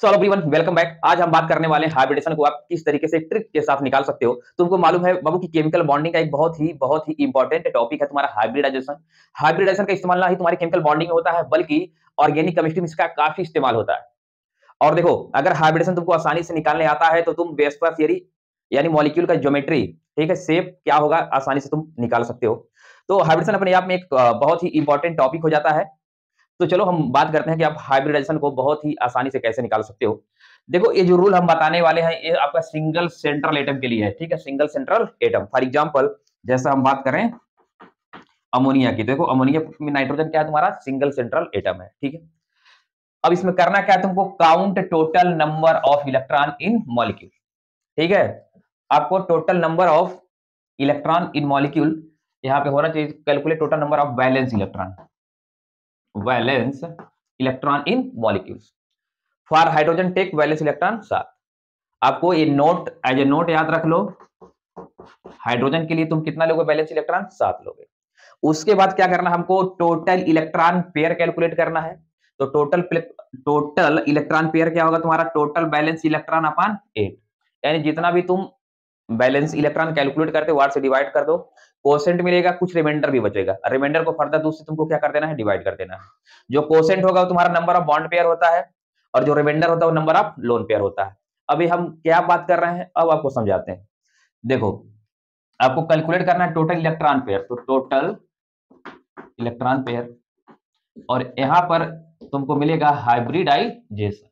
So hello everyone, welcome back. आज हम बात करने वाले हैं हाइब्रिडेशन को आप किस तरीके से ट्रिक के साथ निकाल सकते हो। तुमको मालूम है बाबू की केमिकल बॉन्डिंग का एक बहुत ही इंपॉर्टेंट टॉपिक है तुम्हारा हाइब्रिडाइजेशन। हाइब्रिडाइजेशन का इस्तेमाल ना ही तुम्हारी केमिकल बॉन्डिंग में होता है बल्कि ऑर्गेनिक केमिस्ट्री में इसका काफी इस्तेमाल होता है। और देखो, अगर हाइब्रिडेशन तुमको आसानी से निकालने आता है तो तुम वेस्पर थियरी यानी मॉलिक्यूल का ज्योमेट्री, ठीक है, शेप क्या होगा आसानी से तुम निकाल सकते हो। तो हाइब्रिडेशन अपने आप में एक बहुत ही इंपॉर्टेंट टॉपिक हो जाता है। तो चलो हम बात करते हैं कि आप हाइब्रिडाइजेशन को बहुत ही आसानी से कैसे निकाल सकते हो। देखो, ये जो रूल हम बताने वाले हैं ये आपका सिंगल सेंट्रल एटम के लिए है, ठीक है, single central atom. For example जैसा हम बात करें अमोनिया की, देखो अमोनिया में नाइट्रोजन क्या है तुम्हारा सिंगल सेंट्रल एटम है, ठीक है। अब इसमें करना क्या है तुमको, count total number of electron in molecule, ठीक है। आपको total number of electron in molecule यहाँ पे होना चाहिए, calculate total number of valence electron in molecules. For hydrogen take valence electron 7। आपको ये नोट एज ए नोट याद रख लो, हाइड्रोजन के लिए तुम कितना लोगे वैलेंस इलेक्ट्रॉन 7 लोगे। उसके बाद क्या करना, हमको टोटल इलेक्ट्रॉन पेयर कैलकुलेट करना है। तो टोटल इलेक्ट्रॉन पेयर क्या होगा तुम्हारा, टोटल बैलेंस इलेक्ट्रॉन अपॉन 8, यानी जितना भी तुम बैलेंस इलेक्ट्रॉन कैलकुलेट करते हो 8 से डिवाइड कर दो, कोसेंट मिलेगा, कुछ रिमाइंडर भी बचेगा, रिमाइंडर को फर्दर दूसरे तुमको क्या कर देना है, डिवाइड कर देना है। जो कोसेंट होगा वो तुम्हारा नंबर ऑफ बॉन्ड पेयर होता है और जो रिमाइंडर होता है वो नंबर ऑफ लोन पेयर होता है। अभी हम क्या बात कर रहे हैं, अब आपको समझाते हैं। देखो, आपको कैलकुलेट करना है टोटल इलेक्ट्रॉन पेयर, तो टोटल इलेक्ट्रॉन पेयर और यहां पर तुमको मिलेगा हाइब्रिडाइजेशन।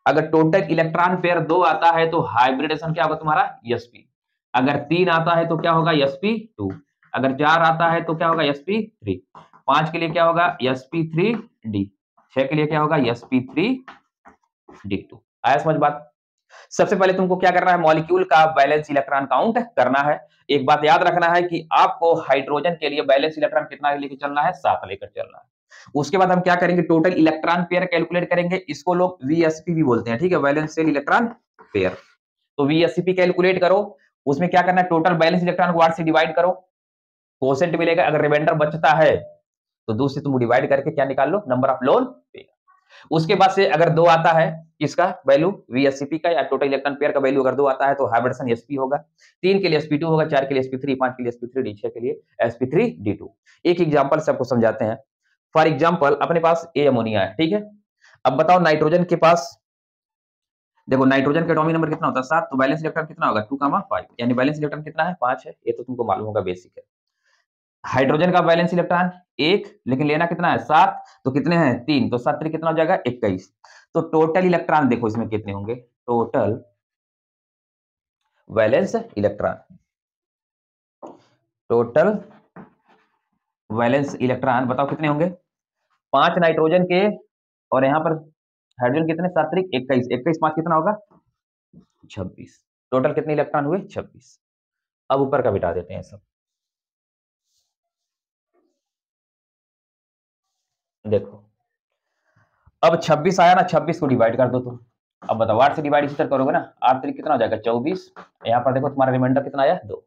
अगर टोटल इलेक्ट्रॉन पेयर 2 आता है तो हाइब्रिडेशन क्या होगा तुम्हारा, sp। अगर 3 आता है तो क्या होगा, sp2। अगर 4 आता है तो क्या होगा, sp3। 5 के लिए क्या होगा, sp3d। 6 के लिए क्या होगा, sp3d2। आया समझ बात। सबसे पहले तुमको क्या करना है, मॉलिक्यूल का बैलेंस इलेक्ट्रॉन काउंट करना है। एक बात याद रखना है कि आपको हाइड्रोजन के लिए बैलेंस इलेक्ट्रॉन कितना लेकर चलना है, 7 लेकर चलना है। उसके बाद हम क्या करेंगे, टोटल इलेक्ट्रॉन पेयर कैलकुलेट करेंगे, इसको लोग वीएसपी भी बोलते हैं, ठीक है, वैलेंस शेल इलेक्ट्रॉन पेयर। तो वीएसपी कैलकुलेट करो, उसमें क्या करना है, टोटल बैलेंस इलेक्ट्रॉन को 8 से डिवाइड करो, कोसेंट मिलेगा। अगर रिमाइंडर बचता है तो 2 से तुम डिवाइड करके क्या निकाल लो, नंबर ऑफ लोन पेयर। उसके बाद से अगर 2 आता है, इसका वैल्यू वीएससीपी का या टोटल इलेक्ट्रॉन पेयर का वैल्यू अगर 2 आता है तो हाइब्रिडेशन एसपी होगा। 3 के लिए sp2 होगा, 4 के लिए sp3, 5 के लिए sp3d, 6 के लिए sp3d2। एक एग्जांपल से आपको समझाते हैं। फॉर एग्जांपल अपने पास ए अमोनिया है, ठीक है। अब बताओ नाइट्रोजन के पास, देखो नाइट्रोजन का एटॉमिक नंबर कितना होता है, 7, तो बैलेंस इलेक्ट्रॉन कितना होगा, 2,5, यानी बैलेंस इलेक्ट्रॉन कितना है, 5 है। ये तो तुमको मालूम होगा, बेसिक है। हाइड्रोजन का बैलेंस इलेक्ट्रॉन 1, लेकिन लेना कितना है, 7, तो कितने हैं, 3, तो 7 कितना हो जाएगा, 21। तो टोटल इलेक्ट्रॉन देखो इसमें कितने होंगे, total valence electron, total valence electron बताओ कितने होंगे, 5 नाइट्रोजन के और यहाँ पर हाइड्रोजन कितने, 7 त्रिक 21, 21 5 कितना होगा, 26। टोटल कितने इलेक्ट्रॉन हुए, 26। अब ऊपर का बिठा देते हैं सब। देखो अब 26 आया ना, 26 को डिवाइड कर दो तुम। अब बताओ 8 से डिवाइड इसी तरह करोगे ना, 8 त्रिक कितना हो जाएगा, 24। यहाँ पर देखो तुम्हारा रिमाइंडर कितना आया, 2।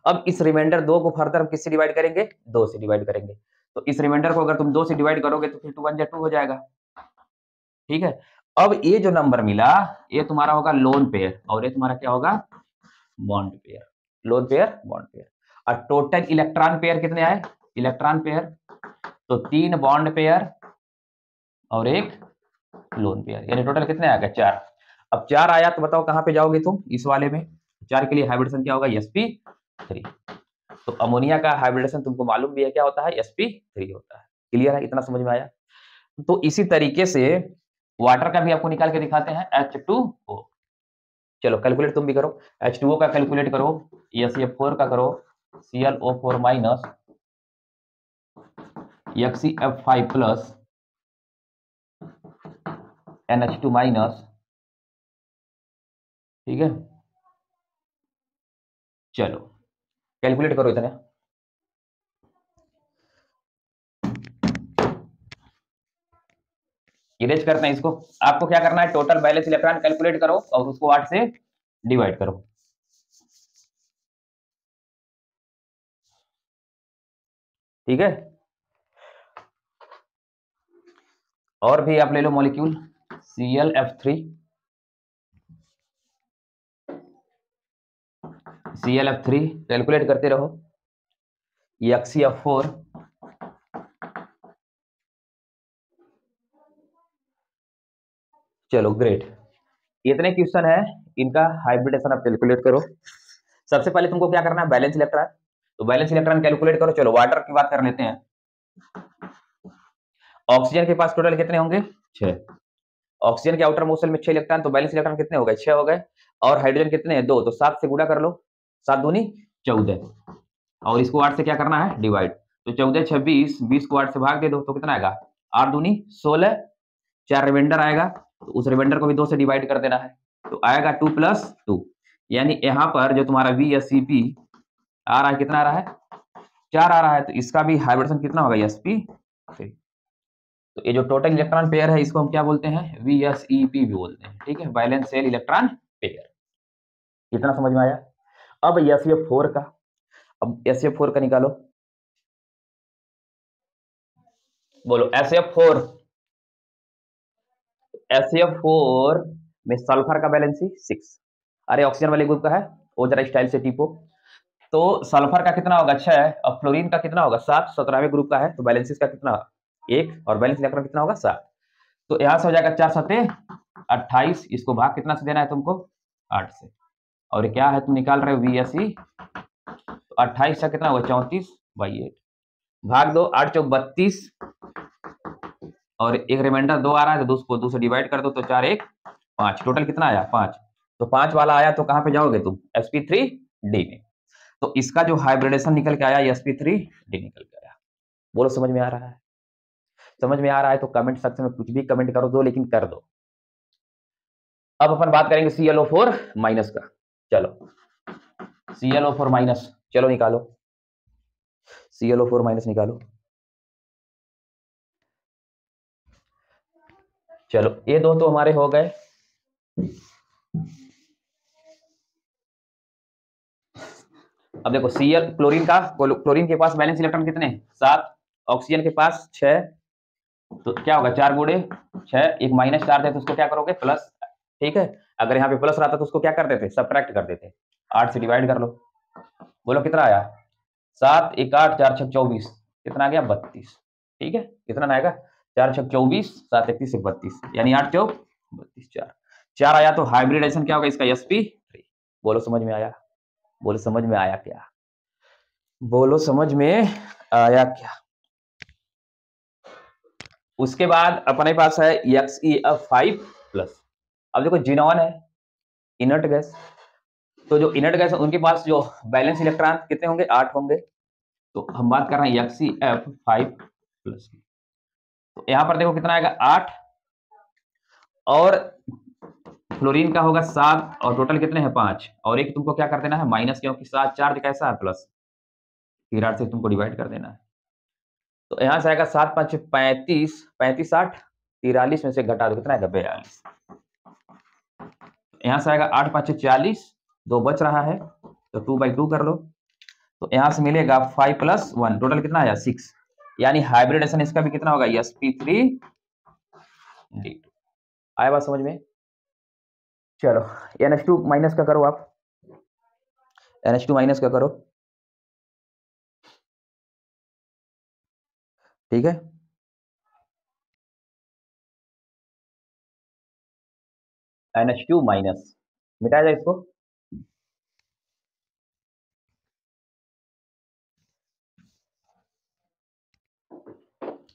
अब इस रिमाइंडर 2 को फर्दर हम किससे डिवाइड करेंगे, 2 से डिवाइड करेंगे। तो इस रिमाइंडर को अगर तुम 2 से डिवाइड करोगे तो फिर 2 1 2 हो जाएगा, ठीक है। अब ये जो नंबर मिला ये तुम्हारा होगा लोन पेयर और ये तुम्हारा क्या होगा, bond pair. Lone pair, bond pair. और टोटल इलेक्ट्रॉन पेयर कितने आए, इलेक्ट्रॉन पेयर तो 3 बॉन्ड पेयर और 1 लोन पेयर, यानी टोटल कितने आ गए, 4। अब 4 आया तो बताओ कहां पे जाओगे तुम, इस वाले में। 4 के लिए हाइब्रिडेशन क्या होगा, sp3। तो अमोनिया का हाइब्रिडेशन तुमको मालूम भी है क्या होता है, sp3 होता है। क्लियर है, इतना समझ में आया। तो इसी तरीके से वाटर का भी आपको निकाल के दिखाते हैं, H2O। चलो कैलकुलेट तुम भी करो, H2O का कैलकुलेट करो, CF4 का करो, ClO4 minus, XCF5 plus, NH2 minus, ठीक है। चलो कैलकुलेट करो इतने। इरेज करते हैं इसको। आपको क्या करना है, टोटल बैलेंस इलेक्ट्रॉन कैलकुलेट करो और उसको 8 से डिवाइड करो, ठीक है। और भी आप ले लो मॉलिक्यूल, ClF3 कैलकुलेट करते रहो। HCl4 चलो ग्रेट, इतने क्वेश्चन है, इनका हाइब्रिडेशन आप कैलकुलेट करो। सबसे पहले तुमको क्या करना है, बैलेंस इलेक्ट्रॉन, तो बैलेंस इलेक्ट्रॉन कैलकुलेट करो। चलो वाटर की बात कर लेते हैं। ऑक्सीजन के पास टोटल कितने होंगे, 6। ऑक्सीजन के आउटर मोशन में 6 इलेक्ट्रॉन, तो बैलेंस इलेक्ट्रॉन कितने हो गए, 6 हो गए। और हाइड्रोजन कितने हैं, 2, तो 7 से गुणा कर लो, 7 दूनी 14, और इसको 8 से क्या करना है, डिवाइड। तो 14 26, 20 को 8 से भाग दे दो तो कितना आएगा, 8 दूनी 16, 4 रिमाइंडर आएगा, तो उस रिमाइंडर को भी 2 से डिवाइड कर देना है, तो आएगा 2 + 2। यानी यहाँ पर जो तुम्हारा VSEP आ रहा है, कितना आ रहा है, 4 आ रहा है, तो इसका भी हाइब्रिडेशन कितना होगा, sp3। तो ये जो टोटल इलेक्ट्रॉन पेयर है, इसको हम क्या बोलते हैं, VSEP भी बोलते हैं, ठीक है, वैलेंस शेल इलेक्ट्रॉन पेयर। कितना समझ में आया। अब SF4 का, अब SF4 का निकालो, बोलो SF4 में सल्फर का बैलेंसी 6। अरे ऑक्सीजन वाले ग्रुप का है, वो जरा स्टाइल से टिपो। तो सल्फर का कितना होगा, 6, और फ्लोरीन का कितना होगा, 7, 17वें ग्रुप का है, तो बैलेंसिस का कितना, 1, और बैलेंस इलेक्ट्रॉन कितना होगा, 7। तो यहां से हो जाएगा 4 7 28, इसको भाग कितना से देना है तुमको, 8 से, और क्या है तुम निकाल रहे हो, VSE, तो 28 का कितना होगा, 34/8, भाग दो, 8 चौक 32, और एक रिमाइंडर 2 आ रहा है, तो उसको 2 से डिवाइड कर दो, तो 4 1 5, टोटल कितना आया, 5। तो 5 वाला आया, तो कहां पे जाओगे तुम, sp3d में। तो इसका जो हाइब्रिडेशन निकल के आया, sp3d निकल के आया। बोलो समझ में आ रहा है, समझ में आ रहा है तो कमेंट सेक्शन में कुछ भी कमेंट करो दो, लेकिन कर दो। अब अपन बात करेंगे ClO4- का। चलो ClO4-, चलो निकालो, ClO4- निकालो। चलो ये दो तो हमारे हो गए। अब देखो क्लोरीन का, क्लोरीन के पास बैलेंस इलेक्ट्रॉन कितने, 7, ऑक्सीजन के पास 6, तो क्या होगा, 4 गुणे 6, एक -4 है तो उसको क्या करोगे, प्लस, ठीक है। अगर यहाँ पे प्लस रहता तो उसको क्या कर देते, सब्ट्रैक्ट कर देते, 8 से डिवाइड कर लो, बोलो कितना आया, 7 1 8, 4 6 24, कितना आ गया, 32, ठीक है। कितना आएगा, 4 6 24, 7 31 32, यानी 8 चौक 32, 4 आया, तो हाइब्रिडेशन क्या होगा इसका, sp3। बोलो समझ में आया, बोलो समझ में आया क्या, बोलो समझ में आया क्या। उसके बाद अपने पास है XeF5+। अब देखो जिनॉन है, इनर्ट गैस, तो जो इनर्ट गैस है उनके पास जो बैलेंस इलेक्ट्रॉन कितने होंगे, 8 होंगे। तो हम बात कर रहे हैं XeF5+ की। तो यहां पर देखो कितना आएगा, 8, और फ्लोरीन का होगा 7, और टोटल कितने हैं, 5, और एक तुमको क्या कर देना है, माइनस, क्योंकि 7 चार्ज कैसा है, प्लस, फिर 8 से तुमको डिवाइड कर देना है। तो यहाँ से आएगा 7 5 35, 35 8, 43 में से घटा दो, कितना आएगा, 42। यहाँ से आएगा 8 5 40, 2 बच रहा है, तो 2/2 कर लो, तो यहाँ से मिलेगा 5 + 1, टोटल कितना आया, 6। यानी हाइब्रिडेशन इसका भी कितना होगा, sp3d2। आया बात समझ में। चलो NH2- का करो, आप NH2- का करो, ठीक है। NH2- मिटाया जाए इसको।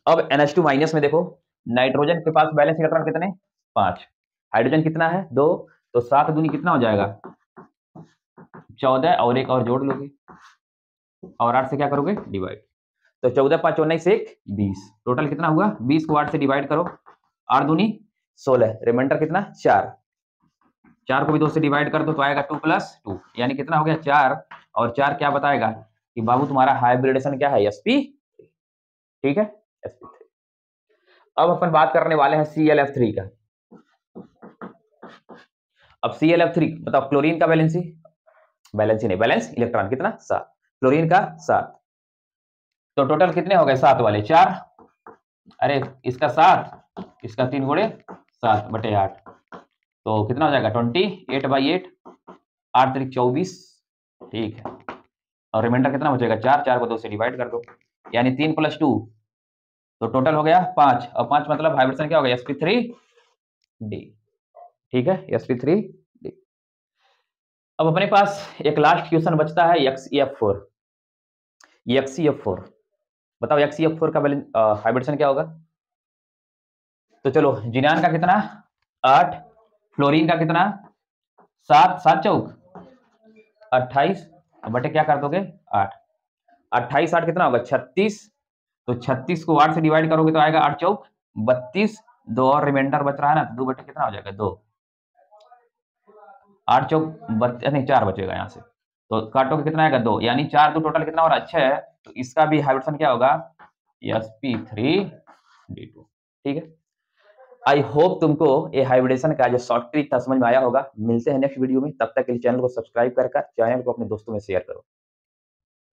अब NH2- में देखो, नाइट्रोजन के पास बैलेंस इलेक्ट्रॉन कितने, 5, हाइड्रोजन कितना है, 2, तो 7 दूनी कितना हो जाएगा, 14, और एक और जोड़ लोगे, और 8 से क्या करोगे, डिवाइड। तो 14 5 19 1 20, टोटल कितना हुआ, 20 को 8 से डिवाइड करो, 8 दूनी 16, रिमाइंडर कितना, 4, 4 को भी 2 से डिवाइड कर दो, तो आएगा 2 + 2, यानी कितना हो गया, 4, और 4 क्या बताएगा कि बाबू तुम्हारा हाइब्रिडेशन क्या है, sp, ठीक है, sp3। अब अपन बात करने वाले हैं ClF3 का। अब ClF3 बताओ, क्लोरीन का बैलेंसी नहीं, बैलेंस इलेक्ट्रॉन कितना, 7, क्लोरीन का 7, तो टोटल कितने हो गए, 7 वाले 4, अरे इसका 7, इसका 3 गुणे 7/8, तो कितना हो जाएगा 28/8, 8 3 24, ठीक है। और रिमाइंडर कितना बचेगा 4, 4 को 2 से डिवाइड कर दो, यानी 3 + 2, तो टोटल हो गया 5, और 5 मतलब हाइब्रिडेशन क्या हो गया sp3d, ठीक है, sp3d। अब अपने पास एक लास्ट क्वेश्चन बचता है XeF4। XeF4 बताओ, XeF4 का हाइब्रिडेशन क्या होगा? तो चलो, जिनान का कितना 8, फ्लोरीन का कितना 7, 7 चौक 28, बटे क्या कर दोगे 8, 28 8 कितना होगा 36, तो 36 को 8 से डिवाइड करोगे तो आएगा 8 चौक 32, 2 और रिमाइंडर बच रहा है ना, तो 2 बटे कितना हो जाएगा 2, 8 चौक नहीं 4 बचेगा यहाँ से, तो काटोगे कितना आएगा 2, यानी 4 2 टोटल कितना हो रहा है 6, तो इसका भी हाइब्रिडेशन क्या होगा sp3d2, ठीक है। आई होप तुमको ये हाइब्रिडेशन का जो शॉर्ट ट्रिक था समझ में आया होगा। मिलते हैं नेक्स्ट वीडियो में, तब तक के लिए चैनल को सब्सक्राइब कर चैनल को अपने दोस्तों में शेयर करो।